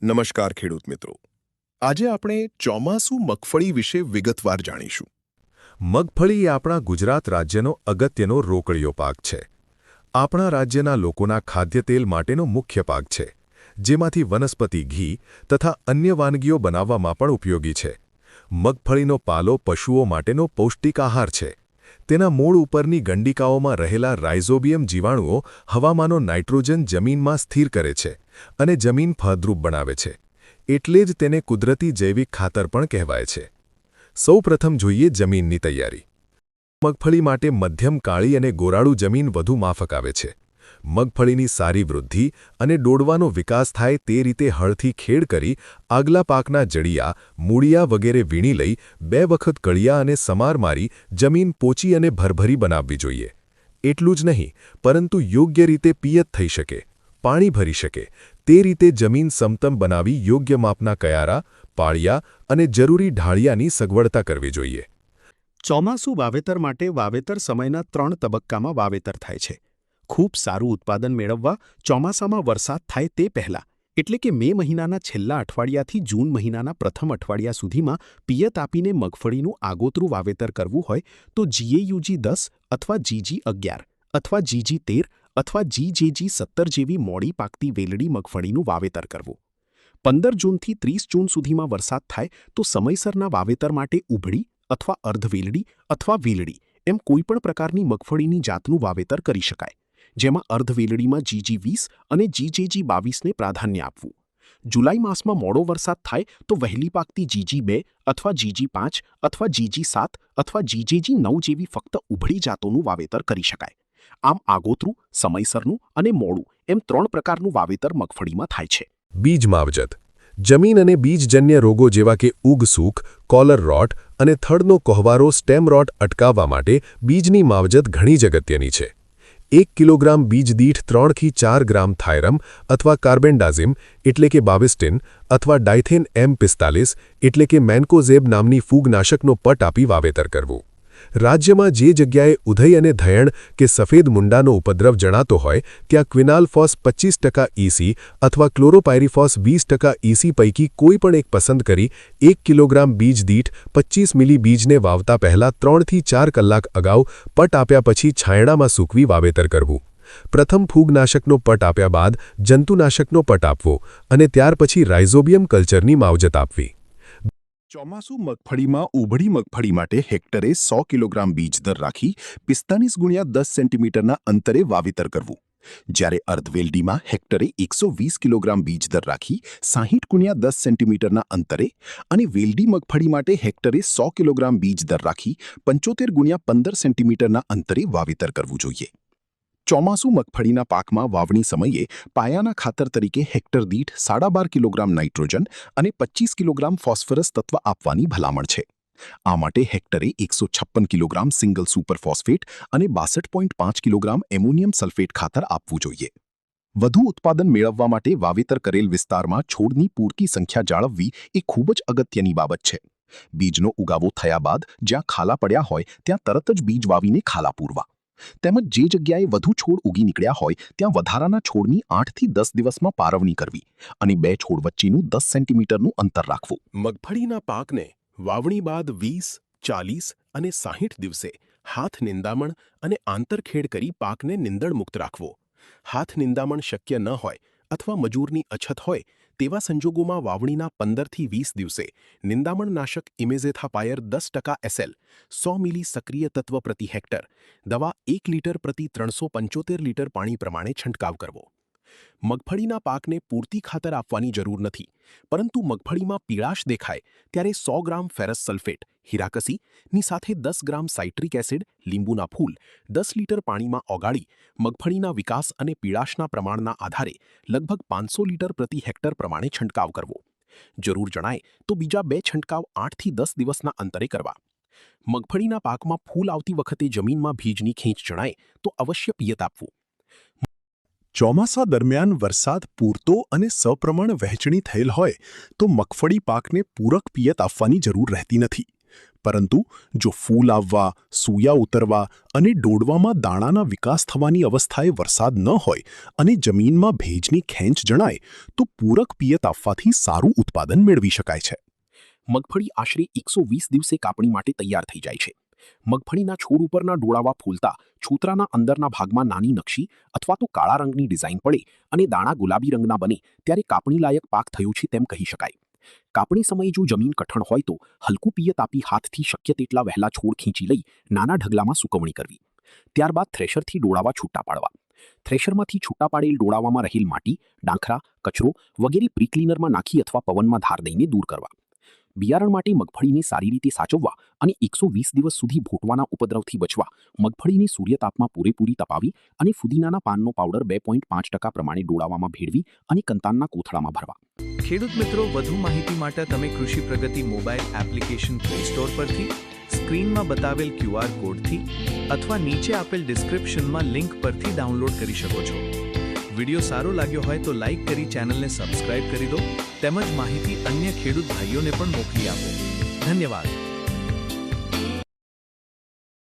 નમસ્કાર ખેડૂત મિત્રો. આજે આપણે ચોમાસું મગફળી વિશે વિગતવાર જાણીશું. મગફળી એ આપણા ગુજરાત રાજ્યનો અગત્યનો રોકડિયો પાક છે. આપણા રાજ્યના લોકોના ખાદ્યતેલ માટેનો મુખ્ય પાક છે, જેમાંથી વનસ્પતિ ઘી તથા અન્ય વાનગીઓ બનાવવામાં પણ ઉપયોગી છે. મગફળીનો પાલો પશુઓ માટેનો પૌષ્ટિક આહાર છે. તેના મૂળ ઉપરની ગંડિકાઓમાં રહેલા રાઇઝોબિયમ જીવાણુઓ હવામાંનો નાઇટ્રોજન જમીનમાં સ્થિર કરે છે અને જમીન ફળદ્રુપ બનાવે છે. એટલે જ તેને કુદરતી જૈવિક ખાતર પણ કહેવાય છે. સૌપ્રથમ જોઈએ જમીનની તૈયારી. મગફળી માટે મધ્યમ કાળી અને ગોરાળુ જમીન વધુ માફક આવે છે. મગફળીની સારી વૃદ્ધિ અને ડોડવાનો વિકાસ થાય તે રીતે હળથી ખેડ કરી આગલા પાકના જડિયા, મૂળિયા વગેરે વીણી લઈ 2 વખત કળિયા અને સમાર મારી જમીન પોચી અને ભરભરી બનાવવી જોઈએ. એટલું જ નહીં, પરંતુ યોગ્ય રીતે પિયત થઈ શકે, પાણી ભરી શકે તે રીતે જમીન સમતમ બનાવી યોગ્ય માપના કયારા, પાળિયા અને જરૂરી ઢાળિયાની સગવડતા કરવી જોઈએ. ચોમાસું વાવેતર માટે વાવેતર સમયના 3 તબક્કામાં વાવેતર થાય છે. ખૂબ સારું ઉત્પાદન મેળવવા ચોમાસામાં વરસાદ થાય તે પહેલાં, એટલે કે મે મહિનાના છેલ્લા અઠવાડિયાથી જૂન મહિનાના પ્રથમ અઠવાડિયા સુધીમાં પિયત આપીને મગફળીનું આગોતરું વાવેતર કરવું હોય તો GAUG-10 અથવા GG-11 અથવા GG-13 અથવા GJG-17 જેવી મોડી પાકતી વેલડી મગફળીનું વાવેતર કરવું. 15 જૂનથી 30 જૂન સુધીમાં વરસાદ થાય તો સમયસરના વાવેતર માટે ઉભળી અથવા અર્ધવેલડી અથવા વેલડી એમ કોઈપણ પ્રકારની મગફળીની જાતનું વાવેતર કરી શકાય, જેમાં અર્ધવેલડીમાં GG-20 અને GJG-22ને પ્રાધાન્ય આપવું. જુલાઈ માસમાં મોડો વરસાદ થાય તો વહેલી પાકતી GG-2 અથવા GG-5 અથવા GG-7 અથવા GJG-9 જેવી ફક્ત ઉભળી જાતોનું વાવેતર કરી શકાય. આમ આગોતરું, સમયસરનું અને મોડું એમ 3 પ્રકારનું વાવેતર મગફળીમાં થાય છે. બીજ માવજત. જમીન અને બીજજન્ય રોગો જેવા કે ઉગસૂક, કોલર રોટ અને થડનો કોહવારો સ્ટેમ રોટ અટકાવવા માટે બીજની માવજત ઘણી જ અગત્યની છે. 1 કિલોગ્રામ બીજ દીઠ 3 થી 4 ગ્રામ થાયરમ અથવા કાર્બેન્ડાઝિમ એટલે કે બાવિસ્ટિન અથવા ડાયથેન M45 એટલે કે મેન્કોઝેબ નામની ફૂગનાશકનો પટ આપી વાવેતર કરવું. રાજ્યમાં જે જગ્યાએ ઉધઈ અને ધયણ કે સફેદ મુંડાનો ઉપદ્રવ જણાતો હોય ત્યાં ક્વિનાલફોસ 25% EC અથવા ક્લોરોપાયરીફોસ 20% EC પૈકી કોઈ પણ એક પસંદ કરી 1 કિલોગ્રામ બીજ દીઠ 25 મિલી બીજને વાવતા પહેલા 3 થી 4 કલાક અગાઉ પટ આપ્યા પછી છાંયડામાં સૂકવી વાવેતર કરવું. પ્રથમ ફૂગનાશકનો પટ આપ્યા બાદ જંતુનાશકનો પટ આપવો અને ત્યાર પછી રાઇઝોબિયમ કલ્ચરની માવજત આપવી. ચોમાસું મગફળીમાં ઉભળી મગફળી માટે હેક્ટરે 100 કિલોગ્રામ બીજ દર રાખી 45 × 10 સેન્ટીમીટરના અંતરે વાવેતર કરવું. જ્યારે અર્ધવેલડીમાં હેક્ટરે 120 કિલોગ્રામ બીજ દર રાખી 60 × 10 સેન્ટીમીટરના અંતરે અને વેલડી મગફળી માટે હેક્ટરે 100 કિલોગ્રામ બીજ દર રાખી 75 × 15 સેન્ટીમીટરના અંતરે વાવેતર કરવું જોઈએ. ચોમાસું મગફળીના પાકમાં વાવણી સમયે પાયાના ખાતર તરીકે હેક્ટર દીઠ 12.5 કિલોગ્રામ નાઇટ્રોજન અને 25 કિલોગ્રામ ફોસ્ફરસ તત્વ આપવાની ભલામણ છે. આ માટે હેક્ટરે 156 કિલોગ્રામ સિંગલ સુપર ફોસ્ફેટ અને 62.5 કિલોગ્રામ એમોનિયમ સલ્ફેટ ખાતર આપવું જોઈએ. વધુ ઉત્પાદન મેળવવા માટે વાવેતર કરેલ વિસ્તારમાં છોડની પૂરતી સંખ્યા જાળવવી એ ખૂબ જ અગત્યની બાબત છે. બીજનો ઉગાવો થયા બાદ જ્યાં ખાલા પડ્યા હોય ત્યાં તરત જ બીજ વાવીને ખાલા પૂરવા. તેમજ જે જગ્યાએ વધુ છોડ ઉગી નીકળ્યા હોય ત્યાં વધારાના છોડની 8 થી 10 દિવસમાં પારવણી કરવી અને 2 છોડ વચ્ચેનું 10 સેન્ટીમીટરનું અંતર રાખવું. મગફળીના પાકને વાવણી બાદ 20, 40 અને 60 દિવસે હાથ નિંદામણ અને આંતરખેડ કરી પાકને નિંદણમુક્ત રાખવો. હાથ નિંદામણ શક્ય ન હોય અથવા મજૂરની અછત હોય તેવા સંજોગોમાં વાવણીના 15 થી 20 દિવસે નિંદામણનાશક ઇમેઝેથાપાયર 10% SL 100 મિલી સક્રિય તત્વ પ્રતિ હેક્ટર દવા 1 લીટર પ્રતિ 375 લીટર પાણી પ્રમાણે છંટકાવ કરવો. મગફળીના પાકને પૂરતી ખાતર આપવાની જરૂર નથી, પરંતુ મગફળીમાં પીળાશ દેખાય ત્યારે 100 ગ્રામ ફેરસ સલ્ફેટ હિરાકસી ની સાથે 10 ગ્રામ સાઇટ્રિક એસિડ લીંબુના ફૂલ 10 લીટર પાણીમાં ઓગાળી મગફળીના વિકાસ અને પીળાશના પ્રમાણના આધારે લગભગ 500 લીટર પ્રતિ હેક્ટર પ્રમાણે છંટકાવ કરવો. જરૂર જણાય તો બીજા 2 છંટકાવ 8 થી 10 દિવસના અંતરે કરવા. મગફળીના પાકમાં ફૂલ આવતી વખતે જમીનમાં ભીજની ખેંચ જણાય તો અવશ્ય પિયત આપવું. ચોમાસા દરમિયાન વરસાદ પૂરતો અને સપ્રમાણ વહેંચણી થયેલ હોય તો મગફળી પાકને પૂરક પિયત આપવાની જરૂર રહેતી નથી. પરંતુ જો ફૂલ આવવા, સૂયા ઉતરવા અને ડોડવામાં દાણાના વિકાસ થવાની અવસ્થાએ વરસાદ ન હોય અને જમીનમાં ભેજની ખેંચ જણાય તો પૂરક પિયત આપવાથી સારું ઉત્પાદન મેળવી શકાય છે. મગફળી આશરે 120 દિવસે કાપણી માટે તૈયાર થઈ જાય છે. મગફળીના છોડ ઉપરના ડોળાવા ફૂલતા છોતરાના અંદરના ભાગમાં નાની નકશી અથવા તો કાળા રંગની ડિઝાઇન પડે અને દાણા ગુલાબી રંગના બને ત્યારે કાપણી લાયક પાક થયો છે તેમ કહી શકાય. કાપણી સમયે જો જમીન કઠણ હોય તો હલકું પિયત આપી હાથથી શક્ય તેટલા વહેલા છોડ ખીંચી લઈ નાના ઢગલામાં સૂકવણી કરવી. ત્યારબાદ થ્રેશરથી ડોળાવા છૂટા પાડવા. થ્રેશરમાંથી છૂટા પાડેલ ડોળાવામાં રહેલ માટી, ડાંખરા, કચરો વગેરે પ્રી-ક્લીનરમાં નાખી અથવા પવનમાં ધાર દઈને દૂર કરવા. બિયારણ માટે મગફળીને સારી રીતે સાચવવા અને 120 દિવસ સુધી ભોટવાના ઉપદ્રવથી બચવા મગફળીને સૂર્યતાપમાં પૂરેપૂરી તપાવી અને ફુદીનાના પાનનો પાવડર 2.5% પ્રમાણે ડોળાવામાં ભેળવી અને કંતાનના કોથળામાં ભરવા. ખેડૂત મિત્રો, વધુ માહિતી માટે તમે કૃષિ પ્રગતિ મોબાઈલ એપ્લિકેશન પ્લે સ્ટોર પરથી, સ્ક્રીનમાં બતાવેલ QR કોડથી અથવા નીચે આપેલ ડિસ્ક્રિપ્શનમાં લિંક પરથી ડાઉનલોડ કરી શકો છો. વિડિયો સારો લાગ્યો હોય તો લાઈક કરી ચેનલને સબસ્ક્રાઇબ કરી દો તેમજ માહિતી અન્ય ખેડૂત ભાઈઓને પણ મોકલી આપો. ધન્યવાદ.